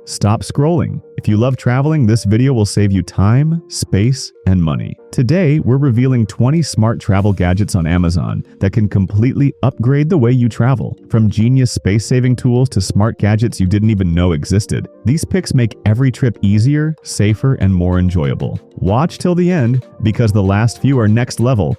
stop scrolling. If you love traveling, this video will save you time, space, and money. Today, we're revealing 20 smart travel gadgets on Amazon that can completely upgrade the way you travel. From genius space-saving tools to smart gadgets you didn't even know existed, these picks make every trip easier, safer, and more enjoyable. Watch till the end, because the last few are next level.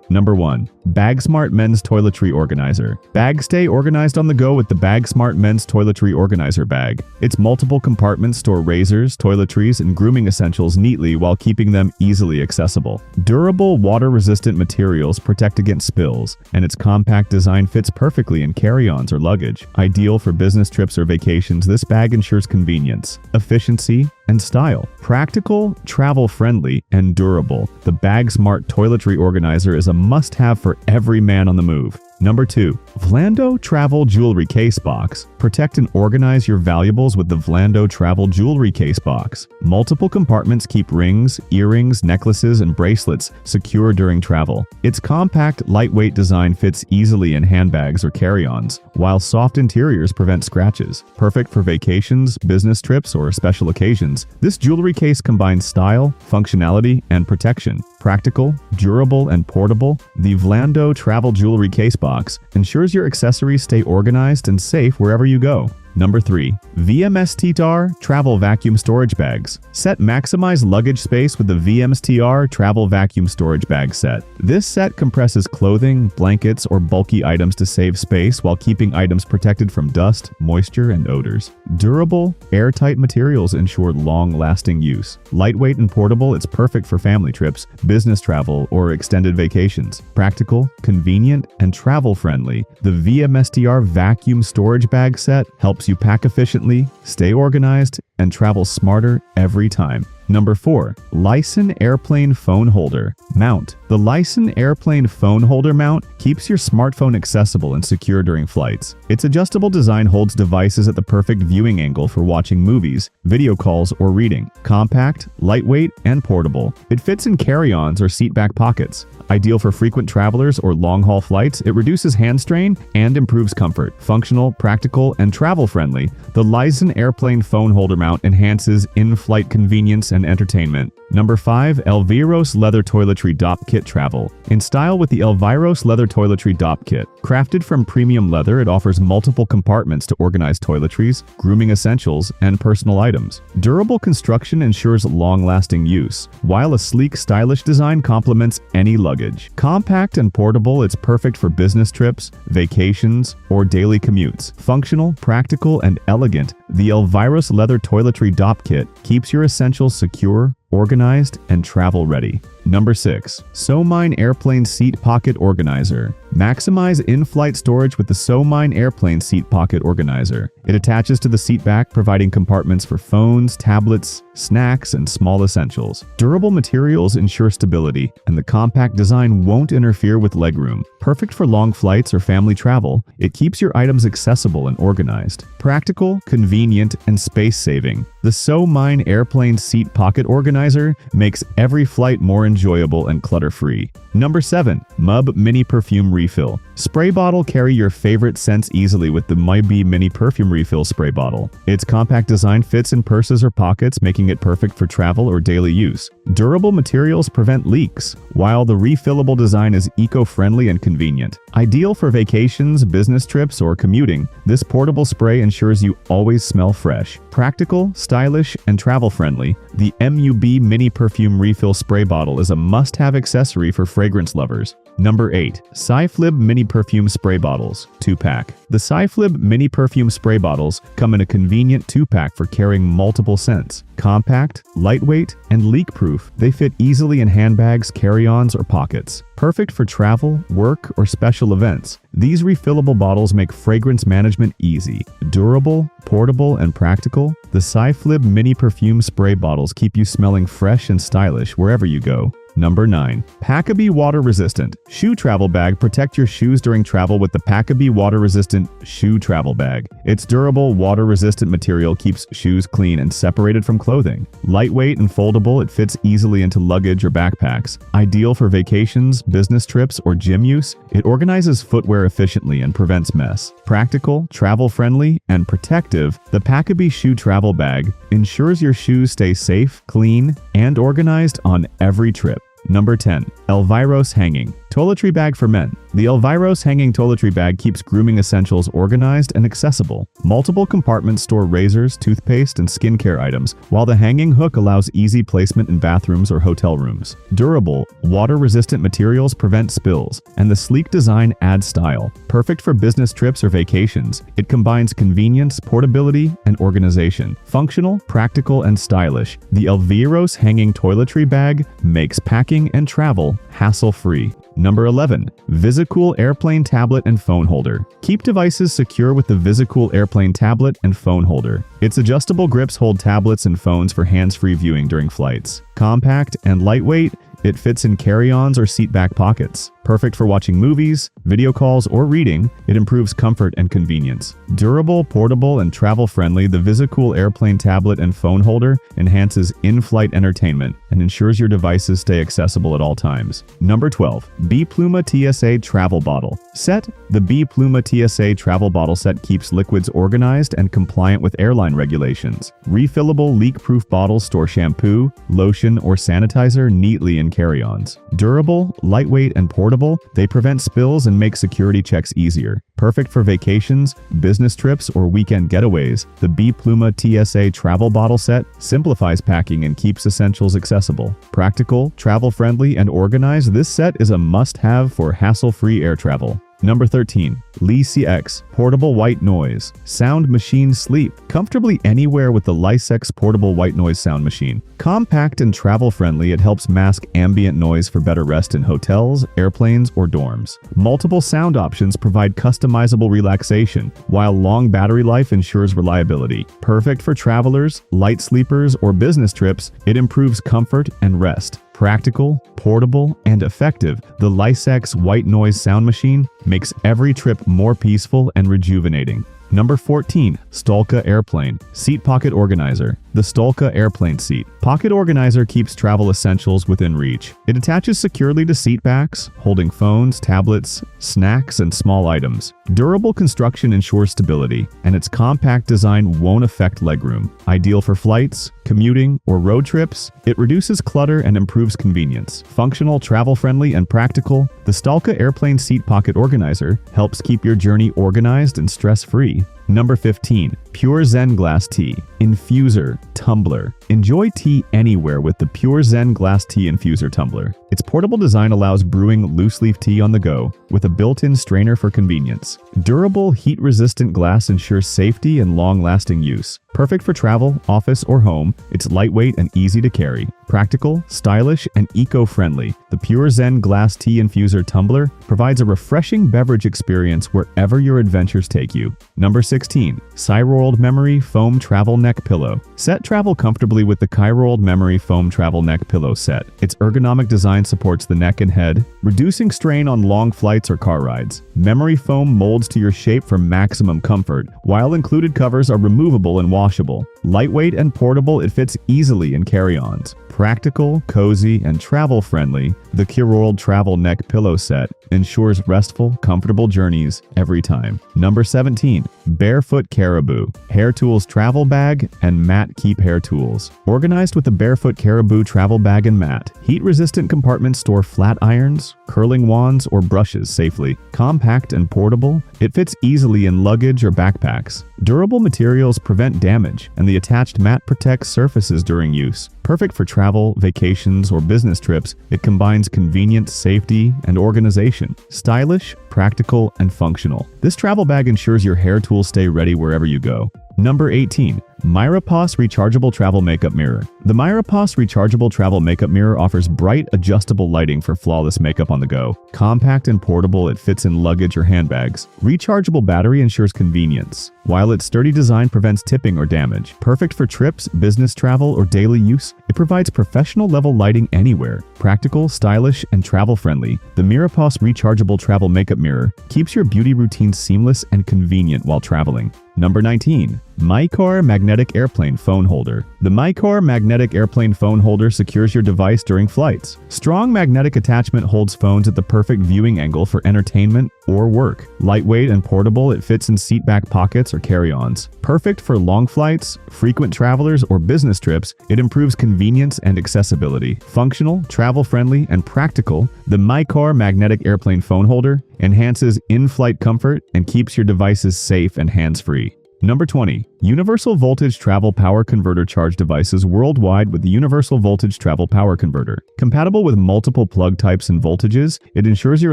Number 1. BAGSMART Men's Toiletry Organizer. Bags stay organized on the go with the BAGSMART Men's Toiletry Organizer bag. Its multiple compartments store razors, toiletries, and grooming essentials neatly while keeping them easily accessible. Durable, water-resistant materials protect against spills, and its compact design fits perfectly in carry-ons or luggage. Ideal for business trips or vacations, this bag ensures convenience, efficiency, and style. Practical, travel-friendly, and durable, the BAGSMART Toiletry Organizer is a must-have for every man on the move. Number 2. Vlando Travel Jewelry Case Box. Protect and organize your valuables with the Vlando Travel Jewelry Case Box. Multiple compartments keep rings, earrings, necklaces, and bracelets secure during travel. Its compact, lightweight design fits easily in handbags or carry-ons, while soft interiors prevent scratches. Perfect for vacations, business trips, or special occasions, this jewelry case combines style, functionality, and protection. Practical, durable, and portable, the Vlando Travel Jewelry Case Box ensures your accessories stay organized and safe wherever you go. Number 3. VMstr Travel Vacuum Storage Bags. Set maximize luggage space with the VMstr Travel Vacuum Storage Bag Set. This set compresses clothing, blankets, or bulky items to save space while keeping items protected from dust, moisture, and odors. Durable, airtight materials ensure long-lasting use. Lightweight and portable, it's perfect for family trips, business travel, or extended vacations. Practical, convenient, and travel-friendly, the VMstr Vacuum Storage Bag Set helps you pack efficiently, stay organized, and travel smarter every time. Number 4. LISEN Airplane Phone Holder Mount. The LISEN Airplane Phone Holder Mount keeps your smartphone accessible and secure during flights. Its adjustable design holds devices at the perfect viewing angle for watching movies, video calls, or reading. Compact, lightweight, and portable. It fits in carry-ons or seat-back pockets. Ideal for frequent travelers or long-haul flights, it reduces hand strain and improves comfort. Functional, practical, and travel-friendly, the LISEN Airplane Phone Holder Mount enhances in-flight convenience and entertainment. Number 5. Elviros Leather Toiletry Dopp Kit Travel. In style with the Elviros Leather Toiletry Dopp Kit. Crafted from premium leather, it offers multiple compartments to organize toiletries, grooming essentials, and personal items. Durable construction ensures long-lasting use, while a sleek, stylish design complements any luggage. Compact and portable, it's perfect for business trips, vacations, or daily commutes. Functional, practical, and elegant, the Elviros Leather Toiletry Dopp Kit keeps your essentials secure, organized, and travel-ready. Number 6. SoMine Airplane Seat Pocket Organizer. Maximize in-flight storage with the SoMine Airplane Seat Pocket Organizer. It attaches to the seat back, providing compartments for phones, tablets, snacks, and small essentials. Durable materials ensure stability, and the compact design won't interfere with legroom. Perfect for long flights or family travel, it keeps your items accessible and organized. Practical, convenient, and space-saving, the SoMine Airplane Seat Pocket Organizer makes every flight more enjoyable and clutter-free. Number 7. MUB Mini Perfume Refill. Spray bottle. Carry your favorite scents easily with the MUB Mini Perfume Refill spray bottle. Its compact design fits in purses or pockets, making it perfect for travel or daily use. Durable materials prevent leaks, while the refillable design is eco-friendly and convenient. Ideal for vacations, business trips, or commuting, this portable spray ensures you always smell fresh. Practical, stylish, and travel-friendly, the MUB Mini Perfume Refill spray bottle is a must-have accessory for fragrance lovers. Number 8. Syyflibb Mini Perfume Spray Bottles 2-pack. The Syyflibb Mini Perfume Spray Bottles come in a convenient 2-pack for carrying multiple scents. Compact, lightweight, and leak-proof, they fit easily in handbags, carry-ons, or pockets. Perfect for travel, work, or special events. These refillable bottles make fragrance management easy. Durable, portable, and practical, the Syyflibb Mini Perfume Spray Bottles keep you smelling fresh and stylish wherever you go. Number 9. PackAbee Water Resistant Shoe Travel Bag. Protect your shoes during travel with the PackAbee Water Resistant Shoe Travel Bag. Its durable, water-resistant material keeps shoes clean and separated from clothing. Lightweight and foldable, it fits easily into luggage or backpacks. Ideal for vacations, business trips, or gym use, it organizes footwear efficiently and prevents mess. Practical, travel-friendly, and protective, the PackAbee Shoe Travel Bag ensures your shoes stay safe, clean, and organized on every trip. Number 10. Elviros Hanging Toiletry Bag for Men. The Elviros Hanging Toiletry Bag keeps grooming essentials organized and accessible. Multiple compartments store razors, toothpaste, and skincare items, while the hanging hook allows easy placement in bathrooms or hotel rooms. Durable, water-resistant materials prevent spills, and the sleek design adds style. Perfect for business trips or vacations, it combines convenience, portability, and organization. Functional, practical, and stylish, the Elviros Hanging Toiletry Bag makes packing and travel hassle-free. Number 11. Vizzicool Airplane Tablet and Phone Holder. Keep devices secure with the Vizzicool Airplane Tablet and Phone Holder. Its adjustable grips hold tablets and phones for hands-free viewing during flights. Compact and lightweight, it fits in carry-ons or seat-back pockets. Perfect for watching movies, video calls, or reading, it improves comfort and convenience. Durable, portable, and travel-friendly, the Vizzicool Airplane Tablet and Phone Holder enhances in-flight entertainment and ensures your devices stay accessible at all times. Number 12. Bpluma TSA Travel Bottle Set. The Bpluma TSA Travel Bottle Set keeps liquids organized and compliant with airline regulations. Refillable, leak-proof bottles store shampoo, lotion, or sanitizer neatly in carry-ons. Durable, lightweight, and portable, they prevent spills and make security checks easier. Perfect for vacations, business trips, or weekend getaways, the Bpluma TSA Travel Bottle Set simplifies packing and keeps essentials accessible. Practical, travel-friendly, and organized, this set is a must-have for hassle-free air travel. Number 13. LISEN Portable White Noise Sound Machine. Sleep comfortably anywhere with the LISEN Portable White Noise Sound Machine. Compact and travel-friendly, it helps mask ambient noise for better rest in hotels, airplanes, or dorms. Multiple sound options provide customizable relaxation, while long battery life ensures reliability. Perfect for travelers, light sleepers, or business trips, it improves comfort and rest. Practical, portable, and effective, the LISEN White Noise Sound Machine makes every trip more peaceful and rejuvenating. Number 14. Stolka Airplane Seat Pocket Organizer. The Stolka Airplane Seat Pocket Organizer keeps travel essentials within reach. It attaches securely to seat backs, holding phones, tablets, snacks, and small items. Durable construction ensures stability, and its compact design won't affect legroom. Ideal for flights, commuting, or road trips, it reduces clutter and improves convenience. Functional, travel-friendly, and practical, the Stolka Airplane Seat Pocket Organizer helps keep your journey organized and stress-free. Number 15. Pure Zen Glass Tea Infuser Tumbler. Enjoy tea anywhere with the Pure Zen Glass Tea Infuser Tumbler. Its portable design allows brewing loose-leaf tea on the go, with a built-in strainer for convenience. Durable, heat-resistant glass ensures safety and long-lasting use. Perfect for travel, office, or home, it's lightweight and easy to carry. Practical, stylish, and eco-friendly, the Pure Zen Glass Tea Infuser Tumbler provides a refreshing beverage experience wherever your adventures take you. Number 16. Cyrolled Memory Foam Travel Neck Pillow. Set travel comfortably with the Cyrolled Memory Foam Travel Neck Pillow Set. Its ergonomic design supports the neck and head, reducing strain on long flights or car rides. Memory foam molds to your shape for maximum comfort, while included covers are removable and washable. Lightweight and portable, it fits easily in carry-ons. Practical, cozy, and travel-friendly, the Cyrolled Travel Neck Pillow Set ensures restful, comfortable journeys every time. Number 17. Barefoot Caribou Hair Tools Travel Bag and Mat Keep Hair Tools. Organized with the Barefoot Caribou Travel Bag and Mat, heat-resistant compartments store flat irons, curling wands, or brushes safely. Compact and portable, it fits easily in luggage or backpacks. Durable materials prevent damage, and the attached mat protects surfaces during use. Perfect for travel, vacations, or business trips, it combines convenience, safety, and organization. Stylish, practical, and functional. This travel bag ensures your hair tools stay ready wherever you go. Number 18. Myrapass Rechargeable Travel Makeup Mirror. The Myrapass Rechargeable Travel Makeup Mirror offers bright, adjustable lighting for flawless makeup on the go. Compact and portable, it fits in luggage or handbags. Rechargeable battery ensures convenience, while its sturdy design prevents tipping or damage. Perfect for trips, business travel, or daily use, it provides professional-level lighting anywhere. Practical, stylish, and travel-friendly, the Myrapass Rechargeable Travel Makeup Mirror keeps your beauty routine seamless and convenient while traveling. Number 19. MyCar Magnetic Airplane Phone Holder. The MyCar Magnetic Airplane Phone Holder secures your device during flights. Strong magnetic attachment holds phones at the perfect viewing angle for entertainment or work. Lightweight and portable, it fits in seat back pockets or carry-ons. Perfect for long flights, frequent travelers, or business trips, it improves convenience and accessibility. Functional, travel-friendly, and practical, the MyCar Magnetic Airplane Phone Holder enhances in-flight comfort and keeps your devices safe and hands-free. Number 20. Universal Voltage Travel Power Converter. Charge devices worldwide with the Universal Voltage Travel Power Converter. Compatible with multiple plug types and voltages, it ensures your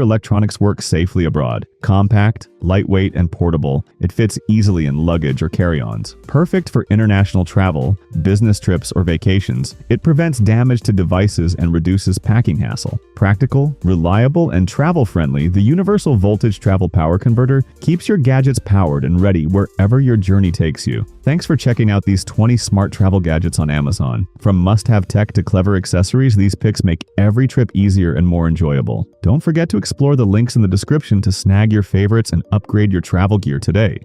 electronics work safely abroad. Compact, lightweight, and portable, it fits easily in luggage or carry-ons. Perfect for international travel, business trips, or vacations, it prevents damage to devices and reduces packing hassle. Practical, reliable, and travel-friendly, the Universal Voltage Travel Power Converter keeps your gadgets powered and ready wherever your journey takes you. Thanks for checking out these 20 smart travel gadgets on Amazon. From must-have tech to clever accessories, these picks make every trip easier and more enjoyable. Don't forget to explore the links in the description to snag your favorites and upgrade your travel gear today.